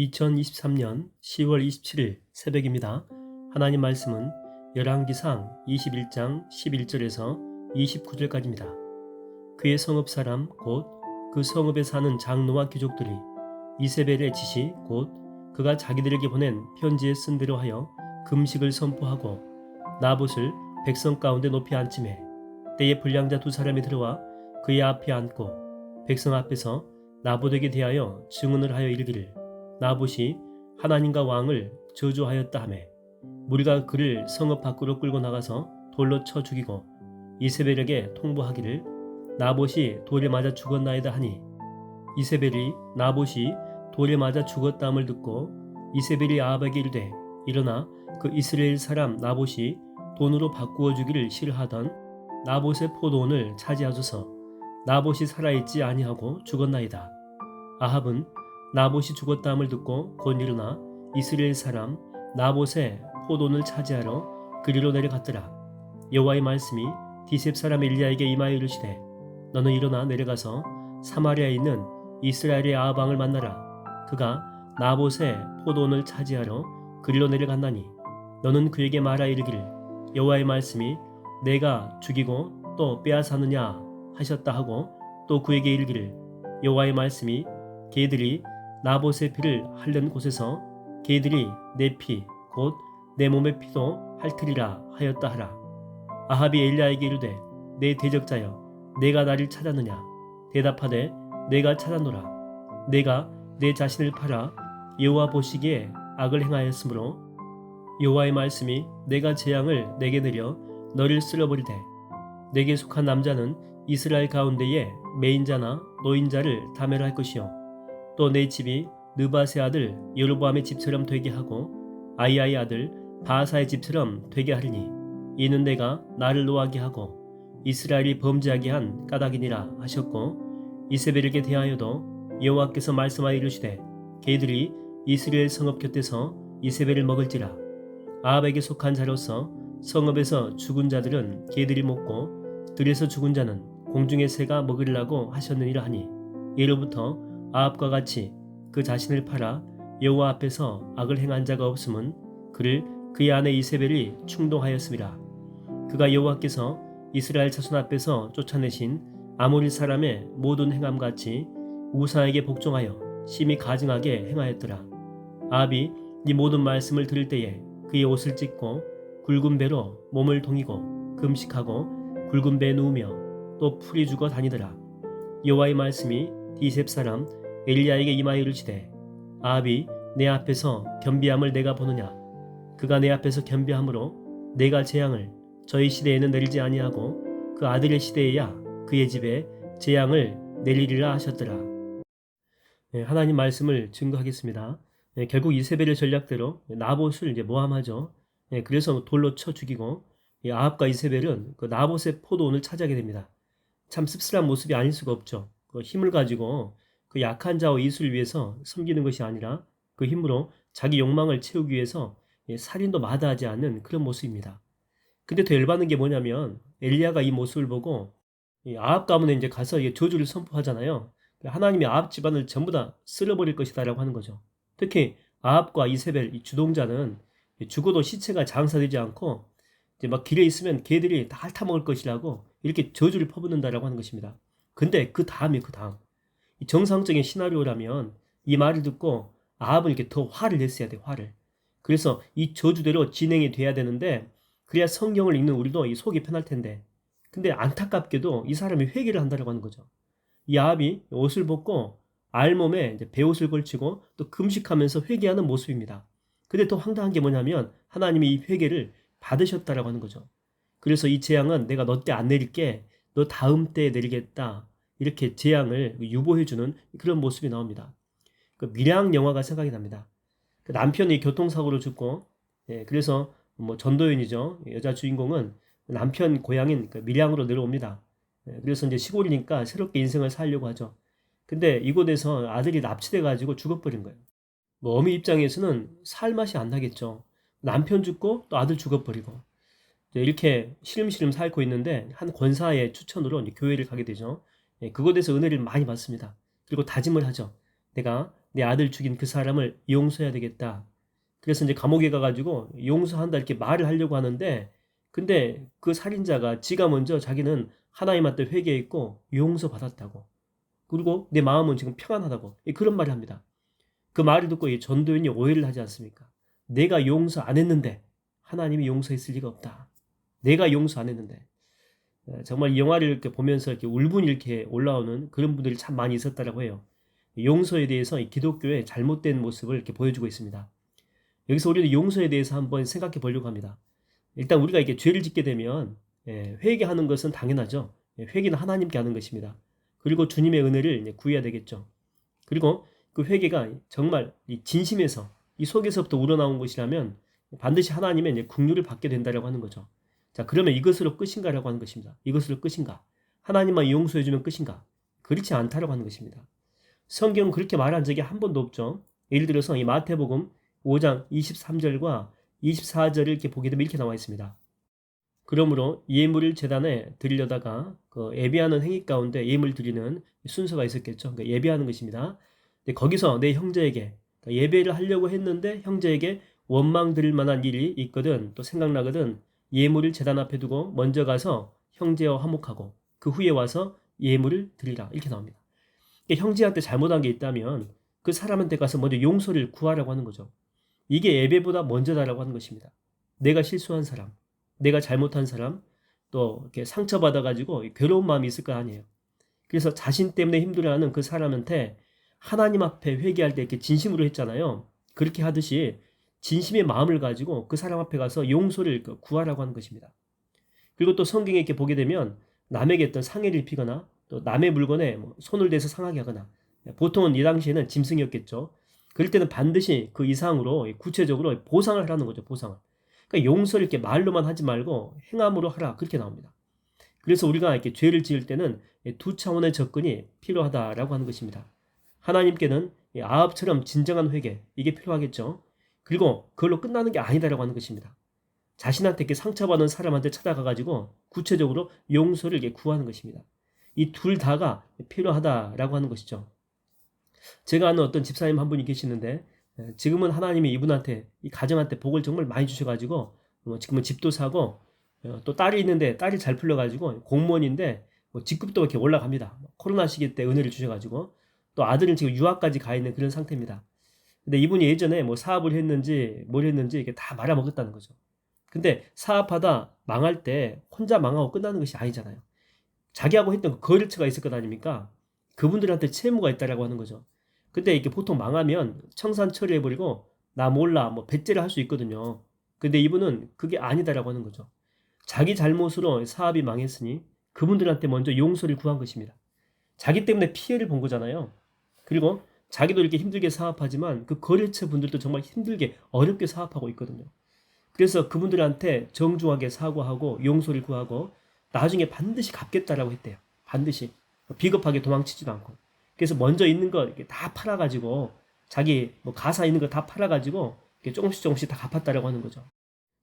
2023년 10월 27일 새벽입니다. 하나님 말씀은 열왕기상 21장 11절에서 29절까지입니다. 그의 성읍 사람 곧 그 성읍에 사는 장로와 귀족들이 이세벨의 지시 곧 그가 자기들에게 보낸 편지에 쓴 대로 하여 금식을 선포하고 나봇을 백성 가운데 높이 앉히매 때에 불량자 두 사람이 들어와 그의 앞에 앉고 백성 앞에서 나봇에게 대하여 증언을 하여 이르기를 나봇이 하나님과 왕을 저주하였다 하매 무리가 그를 성읍 밖으로 끌고 나가서 돌로 쳐 죽이고 이세벨에게 통보하기를 나봇이 돌에 맞아 죽었나이다 하니 이세벨이 나봇이 돌에 맞아 죽었다함을 듣고 이세벨이 아합에게 이르되 일어나 그 이스라엘 사람 나봇이 돈으로 바꾸어 주기를 싫어하던 나봇의 포도원을 차지하소서. 나봇이 살아있지 아니하고 죽었나이다. 아합은 나봇이 죽었다함을 듣고 곧 일어나 이스라엘 사람 나봇의 포도원을 차지하러 그리로 내려갔더라. 여호와의 말씀이 디셉 사람 엘리야에게 임하여 이르시되 너는 일어나 내려가서 사마리아에 있는 이스라엘의 아합 왕을 만나라. 그가 나봇의 포도원을 차지하러 그리로 내려갔나니 너는 그에게 말하 이르기를 여호와의 말씀이 내가 죽이고 또 빼앗았느냐 하셨다 하고 또 그에게 이르기를 여호와의 말씀이 개들이 나봇의 피를 핥는 곳에서 개들이 내 피 곧 내 몸의 피도 핥으리라 하였다 하라. 아합이 엘리야에게 이르되 내 대적자여 내가 나를 찾았느냐 대답하되 내가 찾았노라. 내가 내 자신을 팔아 여호와 보시기에 악을 행하였으므로 여호와의 말씀이 내가 재앙을 내게 내려 너를 쓸어버리되 내게 속한 남자는 이스라엘 가운데에 매인자나 노인자를 다 멸할 것이요 또 내 집이 느밧의 아들 여로보암의 집처럼 되게 하고 아이야의 아들 바하사의 집처럼 되게 하리니 이는 내가 나를 노하게 하고 이스라엘이 범죄하게 한 까닭이니라 하셨고 이세벨에게 대하여도 여호와께서 말씀하여 이르시되 개들이 이스라엘 성읍 곁에서 이세벨을 먹을지라. 아합에게 속한 자로서 성읍에서 죽은 자들은 개들이 먹고 들에서 죽은 자는 공중의 새가 먹으리라고 하셨느니라 하니 예로부터 아합과 같이 그 자신을 팔아 여호와 앞에서 악을 행한 자가 없음은 그를 그의 아내 이세벨이 충동하였음이라. 그가 여호와께서 이스라엘 자손 앞에서 쫓아내신 아모리 사람의 모든 행함같이 우사에게 복종하여 심히 가증하게 행하였더라. 아합이 이 모든 말씀을 들을 때에 그의 옷을 찢고 굵은 배로 몸을 동이고 금식하고 굵은 배에 누우며 또 풀이 죽어 다니더라. 여호와의 말씀이 디셉 사람 엘리야에게 임하여 이르시되 아합이 내 앞에서 겸비함을 내가 보느냐 그가 내 앞에서 겸비함으로 내가 재앙을 저희 시대에는 내리지 아니하고 그 아들의 시대에야 그의 집에 재앙을 내리리라 하셨더라. 하나님 말씀을 증거하겠습니다. 결국 이세벨의 전략대로 나봇을 이제 모함하죠. 그래서 돌로 쳐 죽이고 아합과 이세벨은 그 나봇의 포도원을 차지하게 됩니다. 참 씁쓸한 모습이 아닐 수가 없죠. 그 힘을 가지고 그 약한 자와 이웃을 위해서 섬기는 것이 아니라 그 힘으로 자기 욕망을 채우기 위해서 살인도 마다하지 않는 그런 모습입니다. 근데 더 열받는 게 뭐냐면 엘리야가 이 모습을 보고 아합 가문에 이제 가서 저주를 선포하잖아요. 하나님이 아합 집안을 전부 다 쓸어버릴 것이다라고 하는 거죠. 특히 아합과 이세벨 이 주동자는 죽어도 시체가 장사되지 않고 이제 막 길에 있으면 개들이 다 핥아먹을 것이라고 이렇게 저주를 퍼붓는다라고 하는 것입니다. 근데 그 다음 정상적인 시나리오라면 이 말을 듣고 아합은 이렇게 더 화를 냈어야 돼, 화를. 그래서 이 저주대로 진행이 돼야 되는데 그래야 성경을 읽는 우리도 이 속이 편할 텐데 근데 안타깝게도 이 사람이 회개를 한다라고 하는 거죠. 이 아합이 옷을 벗고 알몸에 이제 베옷을 걸치고 또 금식하면서 회개하는 모습입니다. 근데 또 황당한 게 뭐냐면 하나님이 이 회개를 받으셨다라고 하는 거죠. 그래서 이 재앙은 내가 너 때 안 내릴게 너 다음 때에 내리겠다 이렇게 재앙을 유보해주는 그런 모습이 나옵니다. 그 밀양 영화가 생각이 납니다. 그 남편이 교통사고로 죽고 그래서 뭐 전도연이죠. 여자 주인공은 남편 고향인 그 밀양으로 내려옵니다. 그래서 이제 시골이니까 새롭게 인생을 살려고 하죠. 근데 이곳에서 아들이 납치돼 가지고 죽어버린 거예요. 뭐 어미 입장에서는 살 맛이 안 나겠죠. 남편 죽고 또 아들 죽어버리고 이렇게 시름시름 살고 있는데 한 권사의 추천으로 이제 교회를 가게 되죠. 그곳에서 은혜를 많이 받습니다. 그리고 다짐을 하죠. 내가 내 아들 죽인 그 사람을 용서해야 되겠다. 그래서 이제 감옥에 가가지고 용서한다 이렇게 말을 하려고 하는데, 근데 그 살인자가 지가 먼저 자기는 하나님한테 회개했고 용서받았다고. 그리고 내 마음은 지금 평안하다고. 그런 말을 합니다. 그 말을 듣고 이 전도연이 오해를 하지 않습니까? 내가 용서 안 했는데 하나님이 용서했을 리가 없다. 내가 용서 안 했는데. 정말 이 영화를 이렇게 보면서 이렇게 울분이 이렇게 올라오는 그런 분들이 참 많이 있었다라고 해요. 용서에 대해서 이 기독교의 잘못된 모습을 이렇게 보여주고 있습니다. 여기서 우리는 용서에 대해서 한번 생각해 보려고 합니다. 일단 우리가 이렇게 죄를 짓게 되면 회개하는 것은 당연하죠. 회개는 하나님께 하는 것입니다. 그리고 주님의 은혜를 이제 구해야 되겠죠. 그리고 그 회개가 정말 이 진심에서 이 속에서부터 우러나온 것이라면 반드시 하나님의 이제 긍휼을 받게 된다라고 하는 거죠. 자, 그러면 이것으로 끝인가라고 하는 것입니다. 이것으로 끝인가? 하나님만 용서해 주면 끝인가? 그렇지 않다라고 하는 것입니다. 성경은 그렇게 말한 적이 한 번도 없죠. 예를 들어서 이 마태복음 5장 23절과 24절을 이렇게 보게 되면 이렇게 나와 있습니다. 그러므로 예물을 제단에 드리려다가 그 예배하는 행위 가운데 예물 드리는 순서가 있었겠죠. 그러니까 예배하는 것입니다. 근데 거기서 내 형제에게 그러니까 예배를 하려고 했는데 형제에게 원망 드릴 만한 일이 있거든 또 생각나거든 예물을 제단 앞에 두고 먼저 가서 형제와 화목하고 그 후에 와서 예물을 드리라 이렇게 나옵니다. 그러니까 형제한테 잘못한 게 있다면 그 사람한테 가서 먼저 용서를 구하라고 하는 거죠. 이게 예배보다 먼저다라고 하는 것입니다. 내가 실수한 사람, 내가 잘못한 사람, 또 이렇게 상처받아가지고 괴로운 마음이 있을 거 아니에요. 그래서 자신 때문에 힘들어하는 그 사람한테 하나님 앞에 회개할 때 이렇게 진심으로 했잖아요. 그렇게 하듯이 진심의 마음을 가지고 그 사람 앞에 가서 용서를 구하라고 하는 것입니다. 그리고 또 성경에 이렇게 보게 되면 남에게 어떤 상해를 입히거나 또 남의 물건에 손을 대서 상하게 하거나 보통은 이 당시에는 짐승이었겠죠. 그럴 때는 반드시 그 이상으로 구체적으로 보상을 하라는 거죠. 보상을. 그러니까 용서를 이렇게 말로만 하지 말고 행함으로 하라 그렇게 나옵니다. 그래서 우리가 이렇게 죄를 지을 때는 두 차원의 접근이 필요하다라고 하는 것입니다. 하나님께는 아합처럼 진정한 회개 이게 필요하겠죠. 그리고 그걸로 끝나는 게 아니다라고 하는 것입니다. 자신한테 이렇게 상처받은 사람한테 찾아가가지고 구체적으로 용서를 이렇게 구하는 것입니다. 이 둘 다가 필요하다라고 하는 것이죠. 제가 아는 어떤 집사님 한 분이 계시는데 지금은 하나님이 이분한테 이 가정한테 복을 정말 많이 주셔가지고 지금은 집도 사고 또 딸이 있는데 딸이 잘 풀려가지고 공무원인데 직급도 이렇게 올라갑니다. 코로나 시기 때 은혜를 주셔가지고 또 아들은 지금 유학까지 가 있는 그런 상태입니다. 근데 이분이 예전에 뭐 사업을 했는지 뭘 했는지 이게 다 말아먹었다는 거죠. 근데 사업하다 망할 때 혼자 망하고 끝나는 것이 아니잖아요. 자기하고 했던 그 거래처가 있을 것 아닙니까? 그분들한테 채무가 있다라고 하는 거죠. 근데 이게 보통 망하면 청산 처리해버리고 나 몰라 뭐 배째를 할 수 있거든요. 근데 이분은 그게 아니다라고 하는 거죠. 자기 잘못으로 사업이 망했으니 그분들한테 먼저 용서를 구한 것입니다. 자기 때문에 피해를 본 거잖아요. 그리고 자기도 이렇게 힘들게 사업하지만 그 거래처 분들도 정말 힘들게 어렵게 사업하고 있거든요. 그래서 그분들한테 정중하게 사과하고 용서를 구하고 나중에 반드시 갚겠다라고 했대요. 반드시. 비겁하게 도망치지도 않고. 그래서 먼저 있는 거 이렇게 다 팔아가지고 자기 뭐 가사 있는 거 다 팔아가지고 이렇게 조금씩 조금씩 다 갚았다라고 하는 거죠.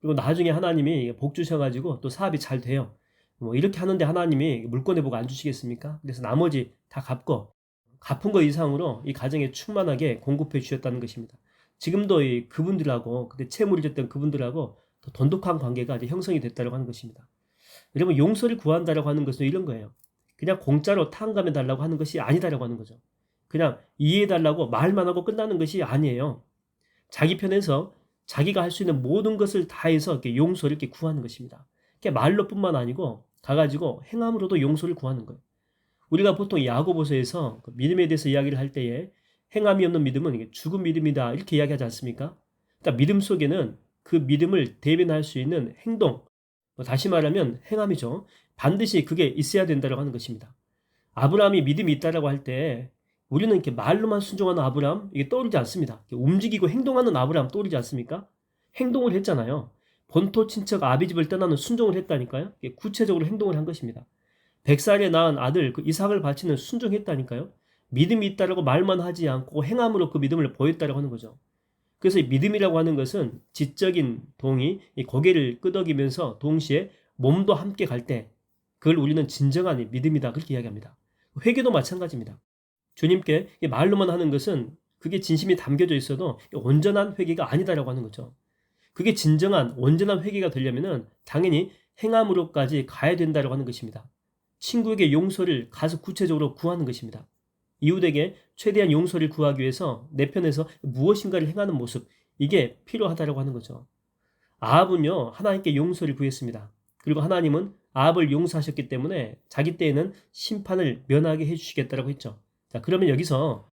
그리고 나중에 하나님이 복 주셔가지고 또 사업이 잘 돼요. 뭐 이렇게 하는데 하나님이 물건의 복 안 주시겠습니까? 그래서 나머지 다 갚고 갚은 거 이상으로 이 가정에 충만하게 공급해 주셨다는 것입니다. 지금도 이 그분들하고 그때 채무를 졌던 그분들하고 더 돈독한 관계가 이제 형성이 됐다고 하는 것입니다. 여러분 용서를 구한다라고 하는 것은 이런 거예요. 그냥 공짜로 탕감해 달라고 하는 것이 아니다라고 하는 거죠. 그냥 이해해 달라고 말만 하고 끝나는 것이 아니에요. 자기 편에서 자기가 할 수 있는 모든 것을 다해서 이렇게 용서를 이렇게 구하는 것입니다. 그게 말로뿐만 아니고 가가지고 행함으로도 용서를 구하는 거예요. 우리가 보통 야고보서에서 믿음에 대해서 이야기를 할 때에 행함이 없는 믿음은 죽은 믿음이다 이렇게 이야기하지 않습니까? 그러니까 믿음 속에는 그 믿음을 대변할 수 있는 행동, 다시 말하면 행함이죠. 반드시 그게 있어야 된다고 하는 것입니다. 아브라함이 믿음이 있다라고 할 때 우리는 이렇게 말로만 순종하는 아브라함 이게 떠오르지 않습니다. 움직이고 행동하는 아브라함 떠오르지 않습니까? 행동을 했잖아요. 본토 친척 아비집을 떠나는 순종을 했다니까요. 구체적으로 행동을 한 것입니다. 100살에 낳은 아들 그 이삭을 바치는 순종했다니까요. 믿음이 있다라고 말만 하지 않고 행함으로 그 믿음을 보였다라고 하는 거죠. 그래서 이 믿음이라고 하는 것은 지적인 동의, 이 고개를 끄덕이면서 동시에 몸도 함께 갈 때 그걸 우리는 진정한 믿음이다 그렇게 이야기합니다. 회개도 마찬가지입니다. 주님께 말로만 하는 것은 그게 진심이 담겨져 있어도 온전한 회개가 아니다라고 하는 거죠. 그게 진정한 온전한 회개가 되려면은 당연히 행함으로까지 가야 된다라고 하는 것입니다. 친구에게 용서를 가서 구체적으로 구하는 것입니다. 이웃에게 최대한 용서를 구하기 위해서 내 편에서 무엇인가를 행하는 모습, 이게 필요하다라고 하는 거죠. 아합은요, 하나님께 용서를 구했습니다. 그리고 하나님은 아합을 용서하셨기 때문에 자기 때에는 심판을 면하게 해주시겠다라고 했죠. 자, 그러면 여기서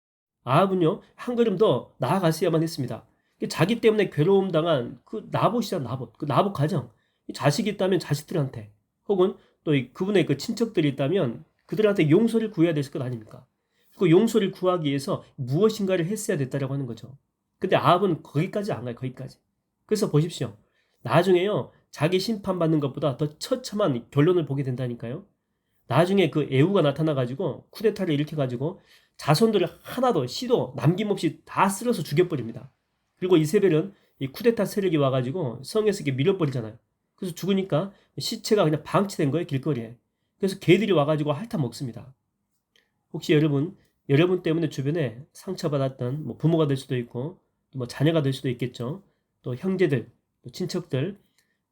아합은요, 한 걸음 더 나아갔어야만 했습니다. 자기 때문에 괴로움 당한 그 나봇이잖아, 나봇. 그 나봇 가정. 자식이 있다면 자식들한테, 혹은 또 그분의 그 친척들이 있다면 그들한테 용서를 구해야 될 것 아닙니까? 그 용서를 구하기 위해서 무엇인가를 했어야 됐다라고 하는 거죠. 근데 아합은 거기까지 안 가요, 거기까지. 그래서 보십시오. 나중에요, 자기 심판받는 것보다 더 처참한 결론을 보게 된다니까요. 나중에 그 애우가 나타나가지고 쿠데타를 일으켜가지고 자손들을 하나도 씨도 남김없이 다 쓸어서 죽여버립니다. 그리고 이세벨은 이 쿠데타 세력이 와가지고 성에서 이렇게 밀어버리잖아요. 그래서 죽으니까 시체가 그냥 방치된 거예요, 길거리에. 그래서 개들이 와가지고 핥아 먹습니다. 혹시 여러분 때문에 주변에 상처받았던 뭐 부모가 될 수도 있고, 뭐 자녀가 될 수도 있겠죠. 또 형제들, 또 친척들,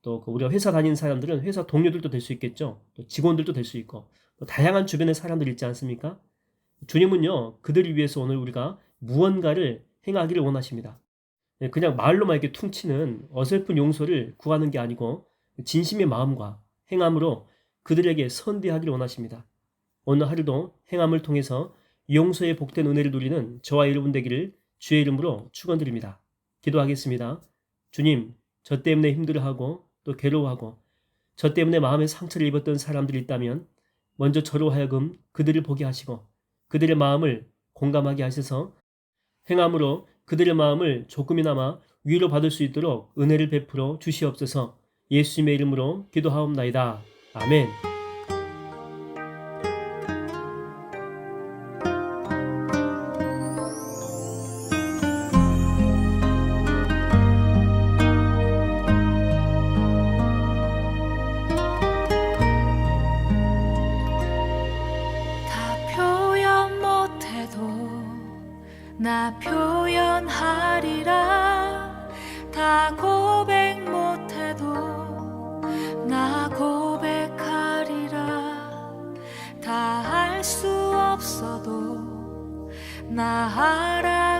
또 우리가 회사 다니는 사람들은 회사 동료들도 될 수 있겠죠. 또 직원들도 될 수 있고, 또 다양한 주변의 사람들이 있지 않습니까? 주님은요, 그들을 위해서 오늘 우리가 무언가를 행하기를 원하십니다. 그냥 말로만 이렇게 퉁치는 어설픈 용서를 구하는 게 아니고 진심의 마음과 행함으로 그들에게 선대하기를 원하십니다. 오늘 하루도 행함을 통해서 용서의 복된 은혜를 누리는 저와 여러분 되기를 주의 이름으로 축원드립니다. 기도하겠습니다. 주님, 저 때문에 힘들어하고 또 괴로워하고 저 때문에 마음의 상처를 입었던 사람들이 있다면 먼저 저로 하여금 그들을 보게 하시고 그들의 마음을 공감하게 하셔서 행함으로 그들의 마음을 조금이나마 위로받을 수 있도록 은혜를 베풀어 주시옵소서. 예수님의 이름으로 기도하옵나이다. 아멘. 다 표현 못해도 나 표현하리라. 다 고백 못해도 나 고백하리라. 다 알 수 없어도 나 알아